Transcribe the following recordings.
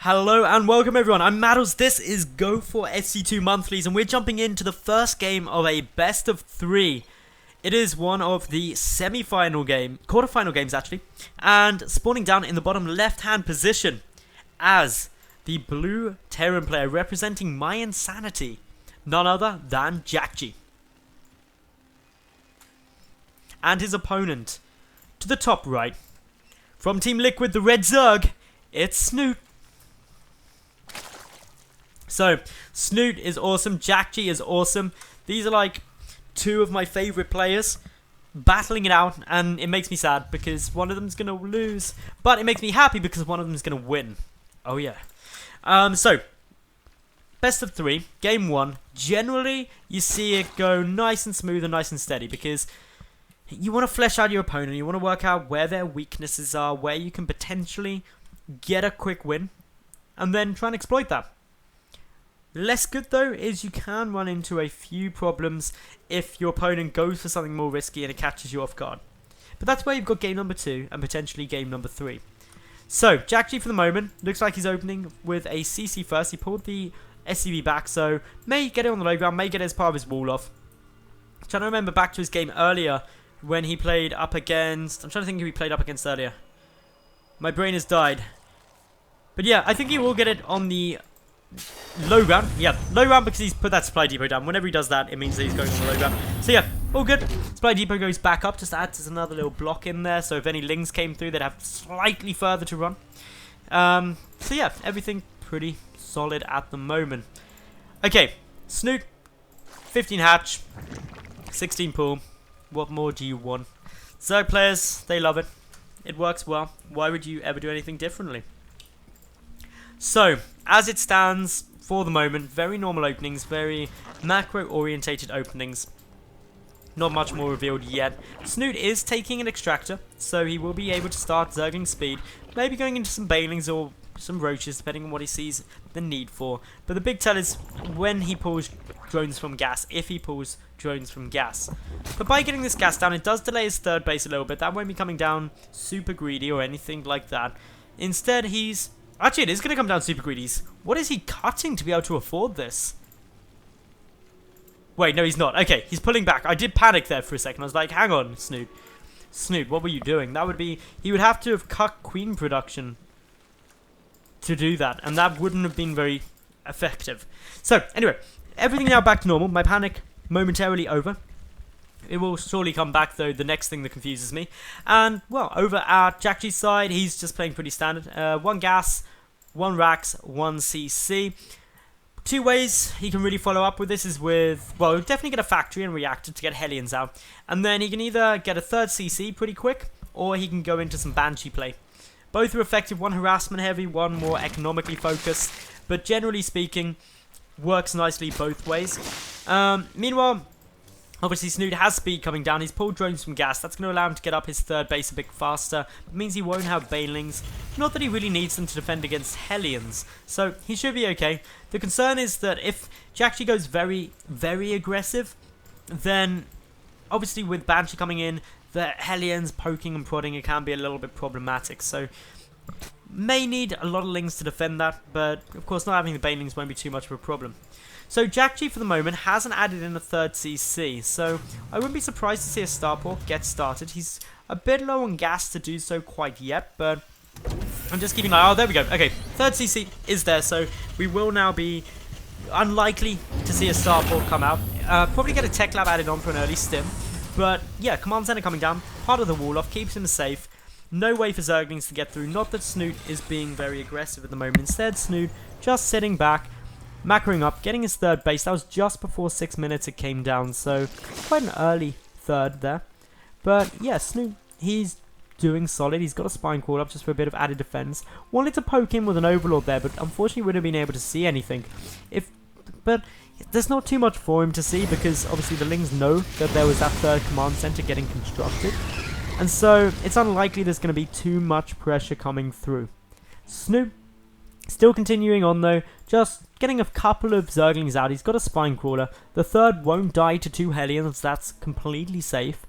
Hello and welcome everyone, I'm Madals, this is Go for SC2 Monthlies and we're jumping into the first game of a best of 3. It is one of the quarter-final games actually, and spawning down in the bottom left-hand position as the blue Terran player representing my insanity, none other than Jjakji. And his opponent, to the top right, from Team Liquid, the Red Zerg, it's Snute. So, Snute is awesome, Jjakji is awesome. These are like two of my favourite players battling it out, and it makes me sad because one of them's going to lose. But it makes me happy because one of them's going to win. Oh yeah. So, best of 3, game 1. Generally, you see it go nice and smooth and nice and steady because you want to flesh out your opponent. You want to work out where their weaknesses are, where you can potentially get a quick win, and then try and exploit that. Less good though is you can run into a few problems if your opponent goes for something more risky and it catches you off guard. But that's where you've got game number 2 and potentially game number 3. So, Jjakji for the moment, looks like he's opening with a CC first. He pulled the SCV back, so may get it on the low ground, may get it as part of his wall off. I'm trying to remember back to his game earlier when he played up against... I'm trying to think who he played up against earlier. My brain has died. But yeah, I think he will get it on the low ground. Yeah, low ground because he's put that supply depot down. Whenever he does that, it means that he's going on the low ground. So yeah, all good. Supply depot goes back up, just adds another little block in there. So if any lings came through, they'd have slightly further to run. So yeah, everything pretty solid at the moment. Okay, Snute, 15 hatch, 16 pool. What more do you want? Zerg players, they love it. It works well. Why would you ever do anything differently? So, as it stands for the moment, very normal openings, very macro-orientated openings. Not much more revealed yet. Snute is taking an extractor, so he will be able to start zergling speed, maybe going into some banelings or some roaches, depending on what he sees the need for. But the big tell is when he pulls drones from gas, if he pulls drones from gas. But by getting this gas down, it does delay his third base a little bit. That won't be coming down super greedy or anything like that. Instead, he's... Actually, it is going to come down super greedy. What is he cutting to be able to afford this? Wait, no, he's not. Okay, he's pulling back. I did panic there for a second. I was like, hang on, Snute. Snute, what were you doing? That would be... He would have to have cut queen production to do that, and that wouldn't have been very effective. So, anyway, everything now back to normal. My panic momentarily over. It will surely come back, though, the next thing that confuses me. And, well, over at Jjakji's side, he's just playing pretty standard. 1 gas, 1 racks, 1 CC. 2 ways he can really follow up with this is with... Well, he'll definitely get a factory and reactor to get Hellions out. And then he can either get a 3rd CC pretty quick, or he can go into some Banshee play. Both are effective, 1 harassment heavy, 1 more economically focused. But generally speaking, works nicely both ways. Meanwhile... Obviously, Snute has speed coming down. He's pulled drones from gas. That's going to allow him to get up his 3rd base a bit faster. It means he won't have banelings. Not that he really needs them to defend against Hellions. So, he should be okay. The concern is that if Jjakji goes very, very aggressive, then obviously with Banshee coming in, the Hellions poking and prodding, it can be a little bit problematic. So, may need a lot of lings to defend that. But, of course, not having the banelings won't be too much of a problem. So Jjakji for the moment hasn't added in a 3rd CC, so I wouldn't be surprised to see a Starport get started. He's a bit low on gas to do so quite yet, but I'm just keeping an eye. Oh, there we go. Okay, 3rd CC is there, so we will now be unlikely to see a Starport come out. Probably get a Tech Lab added on for an early stim, but yeah, Command Center coming down, part of the wall off, keeps him safe. No way for Zerglings to get through. Not that Snute is being very aggressive at the moment. Instead, Snute just sitting back, macroing up, getting his 3rd base. That was just before 6 minutes it came down, so quite an early 3rd there. But yeah, Snute, he's doing solid. He's got a spine call up just for a bit of added defense. Wanted to poke in with an overlord there, but unfortunately wouldn't have been able to see anything. But there's not too much for him to see because obviously the Lings know that there was that 3rd command center getting constructed. And so it's unlikely there's going to be too much pressure coming through. Snute still continuing on though, just getting a couple of Zerglings out. He's got a Spine Crawler. The 3rd won't die to 2 Hellions, that's completely safe.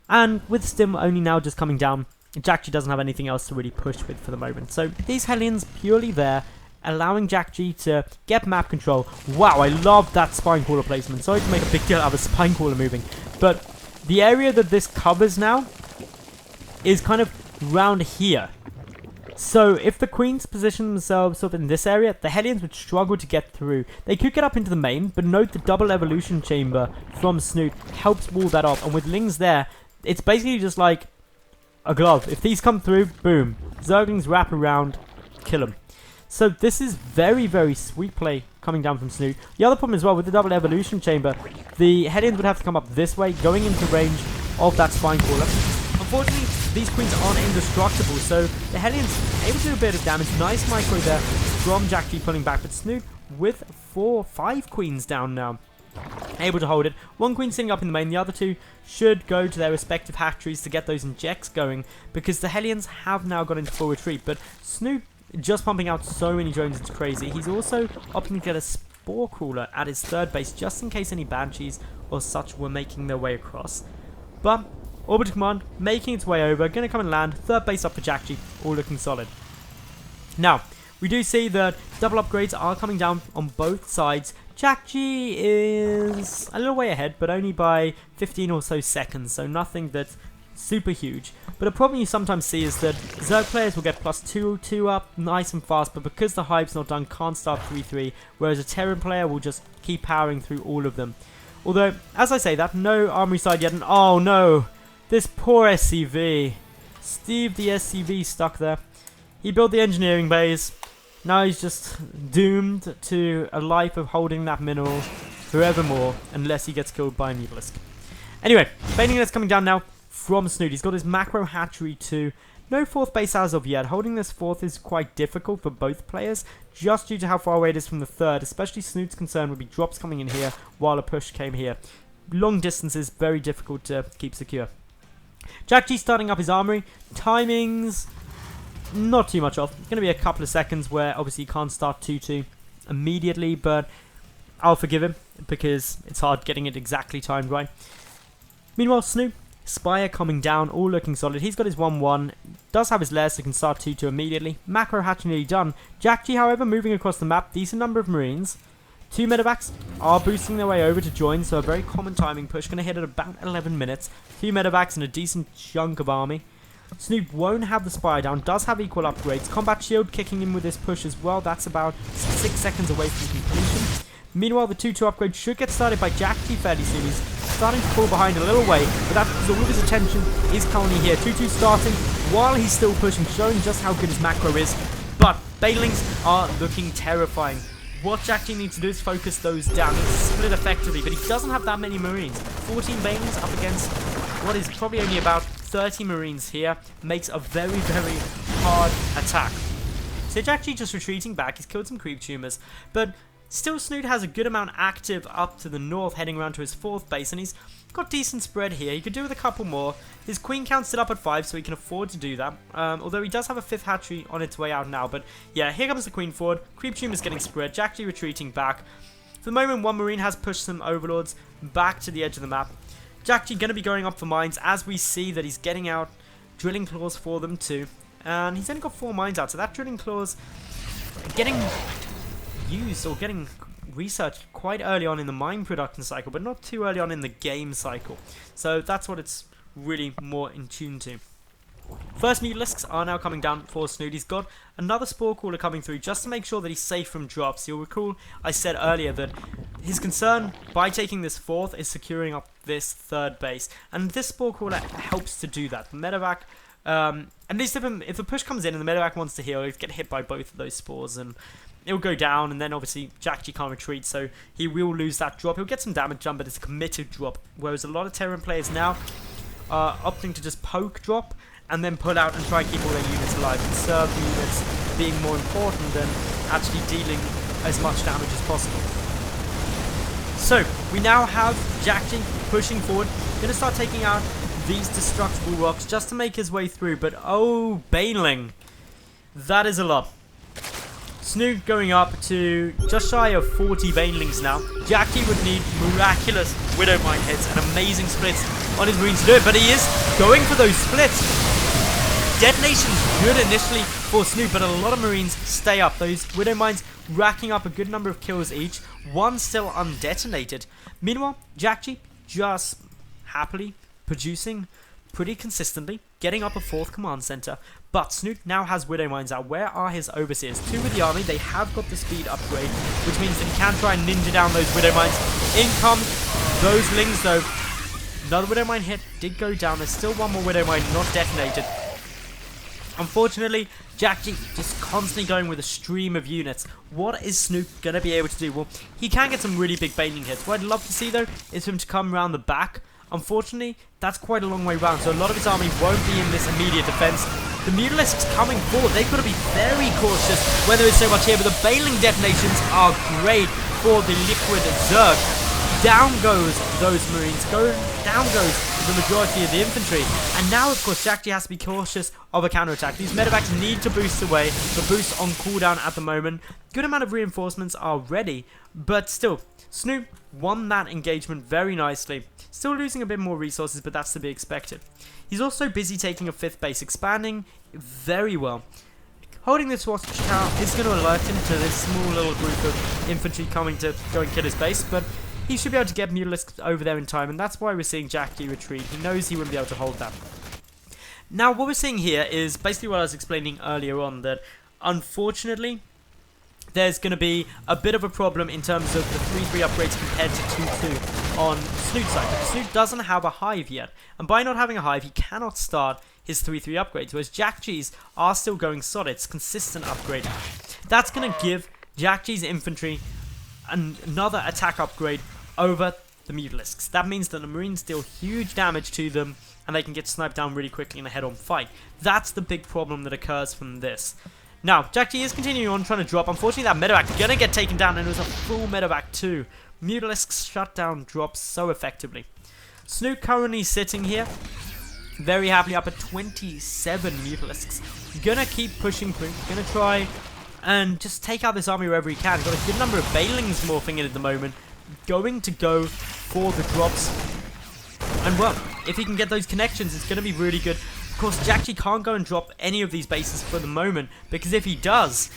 And with Stim only now just coming down, Jjakji doesn't have anything else to really push with for the moment. So these Hellions purely there, allowing Jjakji to get map control. Wow, I love that spine caller placement. Sorry to make a big deal out of a spine caller moving, but the area that this covers now is kind of round here. So if the queens position themselves up in this area, the Hellions would struggle to get through. They could get up into the main, but note the double evolution chamber from Snute helps wall that off. And with Lings there, it's basically just like a glove. If these come through, boom. Zerglings wrap around, kill them. So this is very, very sweet play coming down from Snute. The other problem as well with the double evolution chamber, the Hellions would have to come up this way, going into range of that spine caller. Unfortunately, these queens aren't indestructible, so the Hellions able to do a bit of damage. Nice micro there from Jjakji pulling back, but Snute with 5 queens down now, able to hold it. One queen sitting up in the main, the other 2 should go to their respective hatcheries to get those injects going, because the Hellions have now gone into full retreat. But Snute just pumping out so many drones, it's crazy. He's also opting to get a spore crawler at his third base, just in case any banshees or such were making their way across. But Orbital Command making its way over, going to come and land. Third base up for Jjakji, all looking solid. Now, we do see that double upgrades are coming down on both sides. Jjakji is a little way ahead, but only by 15 or so seconds, so nothing that's super huge. But a problem you sometimes see is that Zerg players will get +2 up nice and fast, but because the hype's not done, can't start 3-3, whereas a Terran player will just keep powering through all of them. Although, as I say that, no armory side yet, and oh no! This poor SCV. Steve the SCV stuck there. He built the engineering base. Now he's just doomed to a life of holding that mineral forevermore, unless he gets killed by an Evilisk. Anyway, Baneling that's coming down now from Snute. He's got his macro hatchery too. No 4th base as of yet. Holding this 4th is quite difficult for both players, just due to how far away it is from the 3rd. Especially Snute's concern would be drops coming in here, while a push came here. Long distances, very difficult to keep secure. Jjakji starting up his armory. Timings, not too much off. It's going to be a couple of seconds where obviously you can't start 2-2 immediately, but I'll forgive him because it's hard getting it exactly timed right. Meanwhile, Snute, Spire coming down, all looking solid. He's got his 1-1, does have his lair so he can start 2-2 immediately. Macro hatch nearly done. Jjakji, however, moving across the map, decent number of Marines. 2 medevacs are boosting their way over to join, so a very common timing push. Going to hit at about 11 minutes. 2 medevacs and a decent chunk of army. Snute won't have the Spire down, does have equal upgrades. Combat Shield kicking in with this push as well. That's about 6 seconds away from completion. Meanwhile, the 2-2 upgrade should get started by Jjakji fairly soon. He's starting to fall behind a little way, but that's because all of his attention is currently here. 2-2 starting while he's still pushing, showing just how good his macro is. But Banelings are looking terrifying. What Jjakji needs to do is focus those down. He split effectively, but he doesn't have that many Marines. 14 Banelings up against what is probably only about 30 Marines here. Makes a very, very hard attack. So Jjakji just retreating back. He's killed some creep tumors, but still Snute has a good amount active up to the north, heading around to his 4th base, and he's got decent spread here. He could do with a couple more. His queen count's still up at 5, so he can afford to do that. Although he does have a 5th hatchery on its way out now. But yeah, here comes the queen forward. Creep tumors getting spread. Jjakji retreating back. For the moment, one Marine has pushed some overlords back to the edge of the map. Jjakji going to be going up for mines, as we see that he's getting out drilling claws for them too. And he's only got 4 mines out, so that drilling claws getting used or getting researched quite early on in the mine production cycle, but not too early on in the game cycle. So that's what it's really more in tune to. First Mutalisks are now coming down for Snute. He's got another Spore Caller coming through just to make sure that he's safe from drops. You'll recall I said earlier that his concern by taking this 4th is securing up this 3rd base, and this Spore Caller helps to do that. The medevac, at least if the push comes in and the medevac wants to heal, he'll get hit by both of those spores and it'll go down, and then obviously Jjakji can't retreat, so he will lose that drop. He'll get some damage done, but it's a committed drop, whereas a lot of Terran players now are opting to just poke drop and then pull out and try and keep all their units alive, and serve the units being more important than actually dealing as much damage as possible. So, we now have Jjakji pushing forward, going to start taking out these destructible rocks just to make his way through, but oh, Baneling, that is a lot. Snute going up to just shy of 40 Banelings now. Jjakji would need miraculous Widowmine hits and amazing splits on his Marines to do it, but he is going for those splits. Detonation's good initially for Snute, but a lot of Marines stay up. Those Widow Mines racking up a good number of kills each. One still undetonated. Meanwhile, Jjakji just happily producing pretty consistently, getting up a 4th command center. But Snute now has Widow Mines out. Where are his Overseers? 2 with the army. They have got the speed upgrade, which means that he can try and ninja down those Widow Mines. In come those Lings though. Another Widow Mine hit did go down. There's still one more Widow Mine not detonated. Unfortunately, Jjakji just constantly going with a stream of units. What is Snute going to be able to do? Well, he can get some really big baiting hits. What I'd love to see though is for him to come around the back. Unfortunately, that's quite a long way round, so a lot of his army won't be in this immediate defense. The Mutalisks coming forward, they've got to be very cautious when there is so much here, but the bailing detonations are great for the Liquid Zerg. Down goes those Marines, down goes the majority of the infantry, and now of course Jjakji has to be cautious of a counterattack. These medevacs need to boost away, the boost on cooldown at the moment. Good amount of reinforcements are ready, but still, Snute won that engagement very nicely. Still losing a bit more resources, but that's to be expected. He's also busy taking a 5th base, expanding very well. Holding this watchtower is going to alert him to this small little group of infantry coming to go and kill his base, but he should be able to get Mutalisks over there in time, and that's why we're seeing Jjakji retreat. He knows he wouldn't be able to hold that. Now, what we're seeing here is basically what I was explaining earlier on, that unfortunately, there's going to be a bit of a problem in terms of the 3-3 upgrades compared to 2-2 on Snute's side. Snute doesn't have a hive yet, and by not having a hive, he cannot start his 3-3 upgrades, whereas Jjakji's are still going solid. It's consistent upgrade. That's going to give Jjakji's infantry another attack upgrade over the Mutalisks. That means that the Marines deal huge damage to them, and they can get sniped down really quickly in a head-on fight. That's the big problem that occurs from this. Now, Jjakji is continuing on trying to drop. Unfortunately, that medevac gonna get taken down, and it was a full medevac too. Mutalisks shutdown drops so effectively. Snute currently sitting here, very happily up at 27 Mutalisks. Gonna keep pushing through, gonna try and just take out this army wherever he can. Got a good number of Bailings morphing in at the moment. Going to go for the drops. And well, if he can get those connections, it's gonna be really good. Of course, Jjakji can't go and drop any of these bases for the moment, because if he does,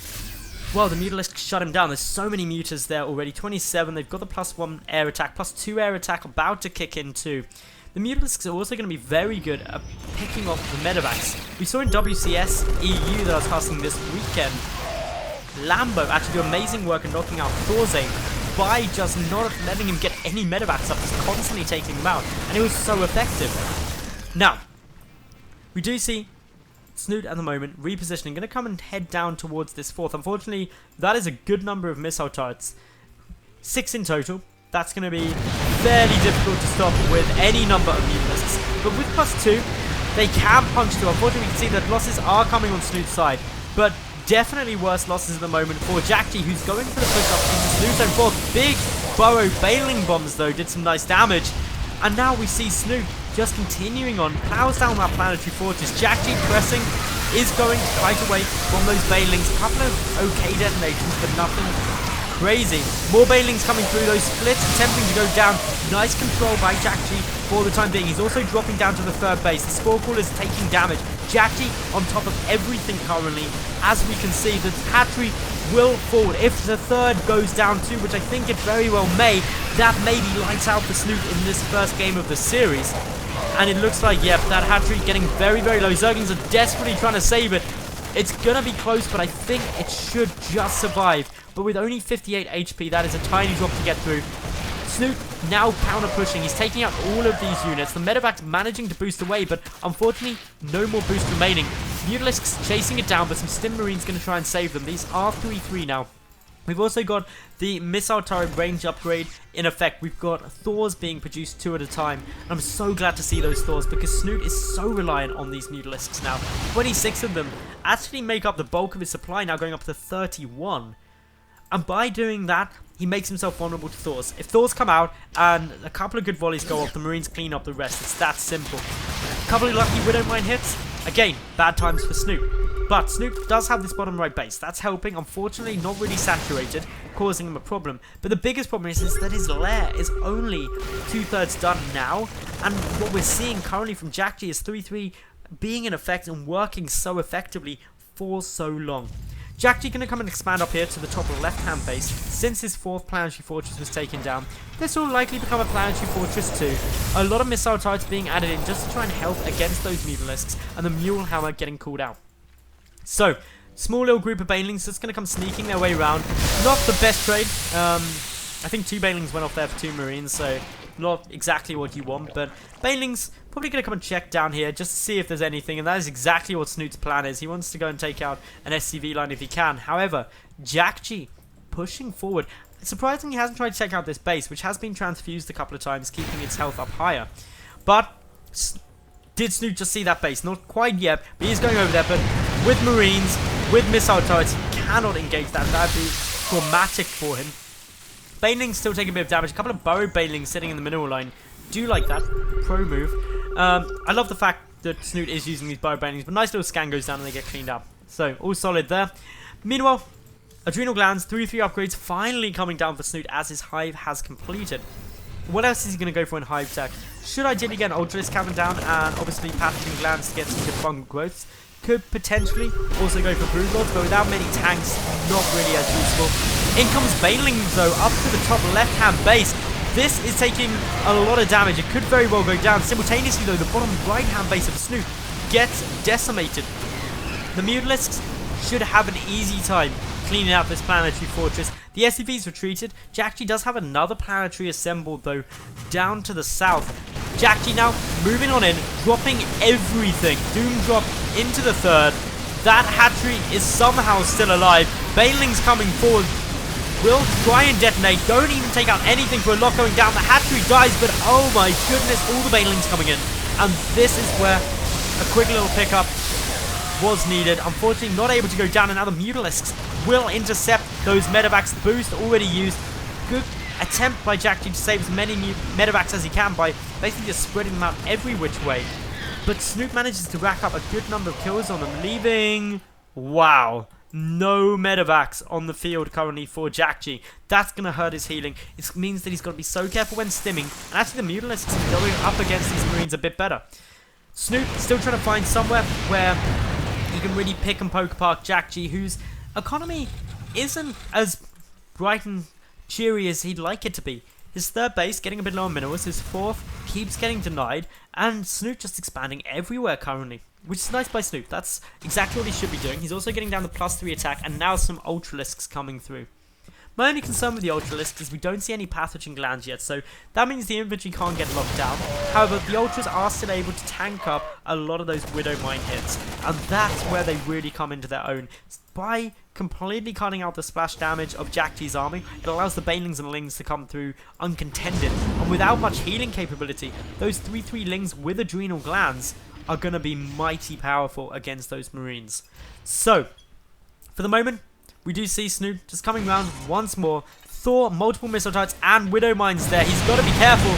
well, the Mutalisks shut him down. There's so many mutas there already. 27, they've got the +1 air attack, +2 air attack about to kick in too. The Mutalisks are also going to be very good at picking off the medevacs. We saw in WCS EU that I was casting this weekend, Lambo actually do amazing work at knocking out Thorzane by just not letting him get any medevacs up, just constantly taking them out, and it was so effective. Now, we do see Snute at the moment repositioning, going to come and head down towards this 4th. Unfortunately, that is a good number of missile turrets. 6 in total. That's going to be fairly difficult to stop with any number of Mutalisks. But with +2, they can punch through. Unfortunately, we can see that losses are coming on Snute's side, but definitely worse losses at the moment for Jjakji, who's going for the push-up into Snute and 4th. Big burrow bailing bombs, though, did some nice damage. And now we see Snute just continuing on, plows down that planetary fortress. Jjakji pressing, is going to fight away from those bailings. A couple of okay detonations, but nothing crazy. More bailings coming through, those splits attempting to go down. Nice control by Jjakji for the time being. He's also dropping down to the 3rd base. The Spore Caller is taking damage. Jjakji on top of everything currently. As we can see, the hatchery will fall. If the 3rd goes down too, which I think it very well may, that may be lights out for Snute in this first game of the series. And it looks like, yep, that hatchery getting very, very low. Zerglings are desperately trying to save it. It's going to be close, but I think it should just survive. But with only 58 HP, that is a tiny drop to get through. Snute now counter pushing. He's taking out all of these units. The medevac's managing to boost away, but unfortunately, no more boost remaining. Mutalisks chasing it down, but some Stim Marines going to try and save them. These are 3-3 now. We've also got the missile turret range upgrade in effect. We've got Thors being produced 2 at a time. And I'm so glad to see those Thors because Snute is so reliant on these Mutalisks now. 26 of them actually make up the bulk of his supply, now going up to 31. And by doing that, he makes himself vulnerable to Thors. If Thors come out and a couple of good volleys go off, the Marines clean up the rest. It's that simple. A couple of lucky Widow Mine hits. Again, bad times for Snute. But Snute does have this bottom right base. That's helping. Unfortunately, not really saturated, causing him a problem. But the biggest problem is that his lair is only 2/3 done now. And what we're seeing currently from Jjakji is 3-3 being in effect and working so effectively for so long. Jjakji going to come and expand up here to the top left-hand base. Since his 4th planetary fortress was taken down, this will likely become a planetary fortress too. A lot of missile turrets being added in just to try and help against those Mutalisks, and the Mule Hammer getting called out. So, small little group of Banelings just going to come sneaking their way around. Not the best trade. I think 2 Banelings went off there for 2 Marines, so not exactly what you want, but Banelings probably going to come and check down here just to see if there's anything, and that is exactly what Snute's plan is. He wants to go and take out an SCV line if he can. However, Jjakji pushing forward. Surprisingly, he hasn't tried to take out this base, which has been transfused a couple of times, keeping its health up higher. But did Snute just see that base? Not quite yet, but he's going over there. But with Marines, with missile turrets, he cannot engage that. That would be traumatic for him. Banelings still taking a bit of damage. A couple of burrowed Banelings sitting in the mineral line. Do like that. Pro move. I love the fact that Snute is using these burrowed Banelings, but nice little scan goes down and they get cleaned up. So, all solid there. Meanwhile, Adrenal Glands, 3-3 upgrades finally coming down for Snute as his hive has completed. What else is he going to go for in hive tech? Should ideally get an Ultralisk coming down and obviously Pathogen Glands to get some good fungal growths. Could potentially also go for Brood Lords, but without many tanks, not really as useful. In comes Banelings though, up to the top left-hand base. This is taking a lot of damage. It could very well go down. Simultaneously though, the bottom right-hand base of Snute gets decimated. The Mutalisks should have an easy time cleaning out this planetary fortress. The SCV's retreated. Jjakji does have another planetary assembled though, down to the south. Jjakji now moving on in, dropping everything. Doom drop into the 3rd. That hatchery is somehow still alive. Banelings coming forward. Will try and detonate. Don't even take out anything for a lot going down. The hatchery dies, but oh my goodness, all the Banelings coming in. And this is where a quick little pickup was needed. Unfortunately, not able to go down, and now the Mutalisks will intercept those medevacs. Boost already used. Good attempt by Jjakji to save as many medevacs as he can by basically just spreading them out every which way. But Snute manages to rack up a good number of kills on them, leaving... wow. No medevacs on the field currently for Jjakji. That's going to hurt his healing. It means that he's got to be so careful when stimming. And actually the Mutalisks are going up against these Marines a bit better. Snute still trying to find somewhere where he can really pick and poke apart Jjakji, whose economy isn't as bright and cheery as he'd like it to be. His 3rd base getting a bit low on minerals, his 4th keeps getting denied, and Snute just expanding everywhere currently. Which is nice by Snute. That's exactly what he should be doing. He's also getting down the +3 attack, and now some Ultralisks coming through. My only concern with the Ultralisks is we don't see any Pathogen Glands yet, so that means the infantry can't get locked down. However, the Ultras are still able to tank up a lot of those Widow Mine hits, and that's where they really come into their own. By completely cutting out the splash damage of Jjakji's army, it allows the Banelings and Lings to come through uncontended, and without much healing capability, those 3-3 Lings with Adrenal Glands are going to be mighty powerful against those Marines. So, for the moment, we do see Snute just coming around once more. Thor, multiple missile turrets, and Widow Mines there. He's got to be careful.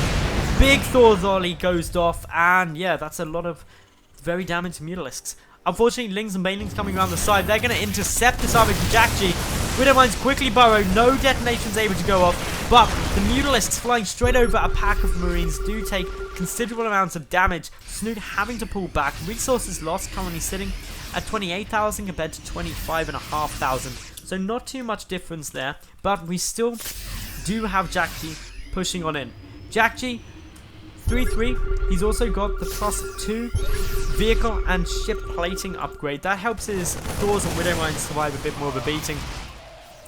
Big Thor volley goes off, and yeah, that's a lot of very damaged Mutalisks. Unfortunately, Lings and Banelings coming around the side. They're going to intercept this army from Jjakji. Widow Mines quickly burrow. No detonations able to go off, but the Mutalisks flying straight over a pack of Marines do take considerable amounts of damage. Snute having to pull back. Resources lost currently sitting at 28,000 compared to 25,500. So not too much difference there, but we still do have Jjakji pushing on in. Jjakji, 3-3. He's also got the +2 vehicle and ship plating upgrade. That helps his Thors and Widow Mines survive a bit more of a beating.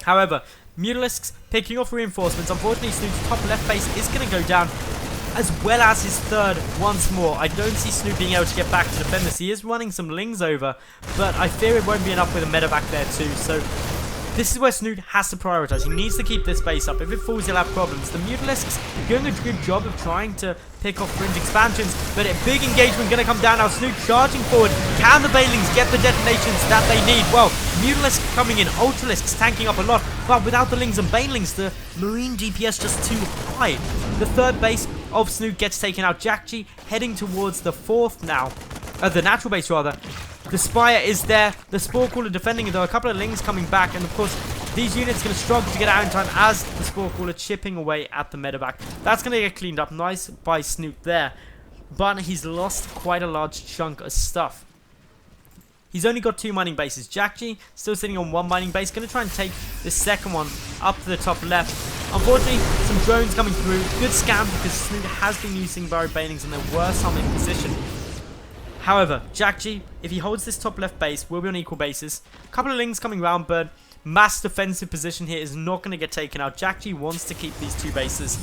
However, Mutalisks picking off reinforcements. Unfortunately, Snute's top left base is going to go down, as well as his 3rd once more. I don't see Snute being able to get back to defend this. He is running some Lings over, but I fear it won't be enough with a medevac there too. So this is where Snute has to prioritize. He needs to keep this base up. If it falls, he'll have problems. The Mutalisks are doing a good job of trying to pick off fringe expansions, but a big engagement going to come down now. Snute charging forward. Can the Banelings get the detonations that they need? Well, Mutalisks coming in, Ultralisks tanking up a lot, but without the Lings and Banelings, the Marine DPS just too high. The 3rd base of Snute gets taken out. Jjakji heading towards the 4th now. The natural base rather. The Spire is there. The Spore Caller defending it though. A couple of Lings coming back, and of course these units going to struggle to get out in time as the Spore Caller chipping away at the medevac. That's going to get cleaned up. Nice by Snute there. but he's lost quite a large chunk of stuff. He's only got 2 mining bases. Jjakji still sitting on 1 mining base. Going to try and take this second one up to the top left. Unfortunately, some drones coming through. Good scam because Snute has been using burrow banelings and there were some in position. However, Jjakji, if he holds this top left base, will be on equal bases. A couple of lings coming around, but mass defensive position here is not going to get taken out. Jjakji wants to keep these 2 bases.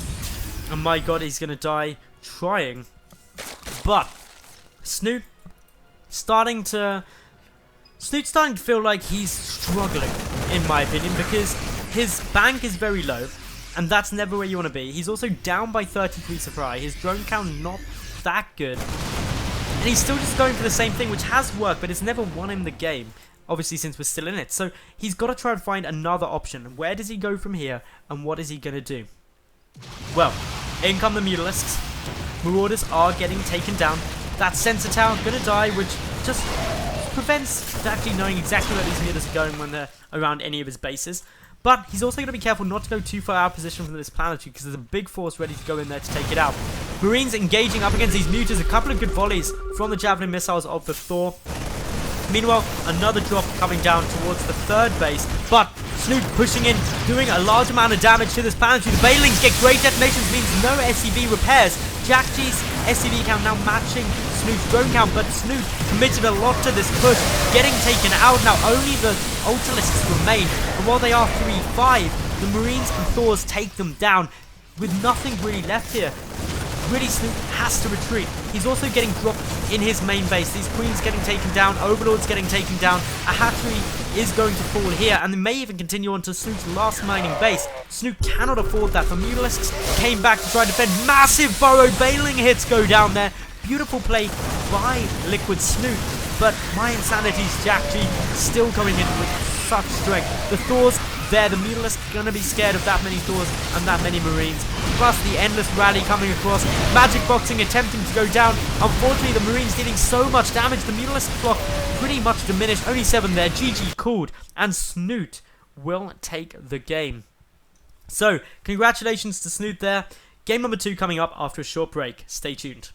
And my god, he's going to die trying. But Snoot's starting to feel like he's struggling, in my opinion, because his bank is very low, and that's never where you want to be. He's also down by 33 supply. His drone count not that good. And he's still just going for the same thing, which has worked, but it's never won him the game, obviously, since we're still in it. So he's got to try and find another option. Where does he go from here, and what is he going to do? Well, in come the Mutalisks. Marauders are getting taken down. That sensor tower going to die, which just prevents actually knowing exactly where these Mutalisks are going when they're around any of his bases. But he's also going to be careful not to go too far out of position from this planetary because there's a big force ready to go in there to take it out. Marines engaging up against these Mutas. A couple of good volleys from the Javelin missiles of the Thor. Meanwhile, another drop coming down towards the 3rd base, but Snute pushing in, doing a large amount of damage to this planetary. The Banelings get great detonations, means no SCV repairs. Jjakji's SCV count now matching Snoot's drone count, but Snute committed a lot to this push, getting taken out. Now only the Ultralisks remain, and while they are 3-5, the Marines and Thors take them down, with nothing really left here. Really, Snute has to retreat. He's also getting dropped in his main base. These Queens getting taken down, Overlords getting taken down. A hatchery is going to fall here, and they may even continue on to Snoot's last mining base. Snute cannot afford that. The Mutalisks came back to try and defend. Massive burrow bailing hits go down there. Beautiful play by Liquid Snute, but my Insanity's Jjakji still coming in with such strength. The Thors there, the Mutalisks are going to be scared of that many Thors and that many Marines. Plus the endless rally coming across. Magic boxing attempting to go down. Unfortunately, the Marines dealing so much damage. The Mutalisk flock pretty much diminished. Only 7 there. GG called. And Snute will take the game. So, congratulations to Snute there. Game number 2 coming up after a short break. Stay tuned.